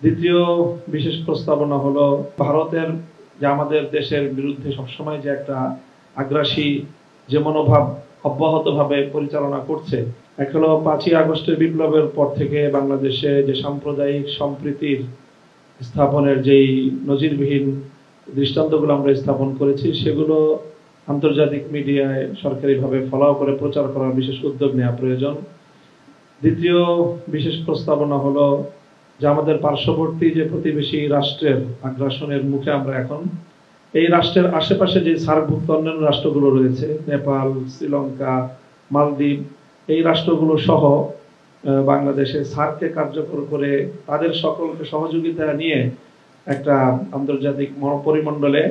দ্বিতীয় বিশেষ প্রস্তাবনা হলো ভারতের যে আমাদের দেশের বিরুদ্ধে সবসময় যে একটা আগ্রাসী যে মনোভাব অব্যাহতভাবে পরিচালনা করছে। এক হলো 5ই আগস্টের বিপ্লবের পর থেকে বাংলাদেশে যে সাম্প্রদায়িক সম্প্রীতির স্থাপনের যেই নজিরবিহীন দৃষ্টান্তগুলো আমরা স্থাপন করেছি, সেগুলো আন্তর্জাতিক মিডিয়ায় সরকারিভাবে ফলাও করে প্রচার করার বিশেষ উদ্যোগ নেওয়া প্রয়োজন। দ্বিতীয় বিশেষ প্রস্তাবনা হলো যে আমাদের পার্শ্ববর্তী যে প্রতিবেশী রাষ্ট্রের আগ্রাসনের মুখে আমরা এখন এই রাষ্ট্রের আশেপাশে যে সার্কভুক্ত অন্যান্য রাষ্ট্রগুলো রয়েছে, নেপাল, শ্রীলঙ্কা, মালদ্বীপ, এই রাষ্ট্রগুলো সহ বাংলাদেশে সার্ককে কার্যকর করে তাদের সকলকে সহযোগিতা নিয়ে একটা আন্তর্জাতিক পরিমণ্ডলে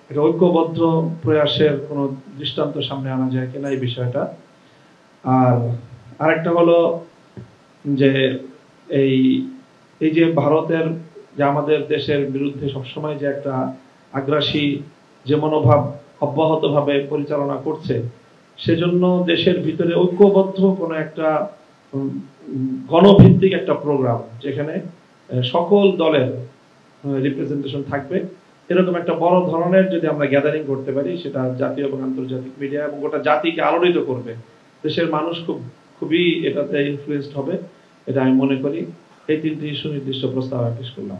একটা ঐক্যবদ্ধ প্রয়াসের কোনো দৃষ্টান্ত সামনে আনা যায় কিনা এই বিষয়টা। আর আরেকটা হলো যে এই যে ভারতের যে আমাদের দেশের বিরুদ্ধে সবসময় যে একটা আগ্রাসী যে মনোভাব অব্যাহতভাবে পরিচালনা করছে, সেজন্য দেশের ভিতরে ঐক্যবদ্ধ কোনো একটা গণভিত্তিক একটা প্রোগ্রাম যেখানে সকল দলের রিপ্রেজেন্টেশন থাকবে, এরকম একটা বড় ধরনের যদি আমরা গ্যাদারিং করতে পারি, সেটা জাতীয় এবং আন্তর্জাতিক মিডিয়া এবং গোটা জাতিকে আলোড়িত করবে। দেশের মানুষ খুবই এটাতে ইনফ্লুয়েসড হবে, এটা আমি মনে করি। এই 3টি সুনির্দিষ্ট প্রস্তাব পেশ করলাম।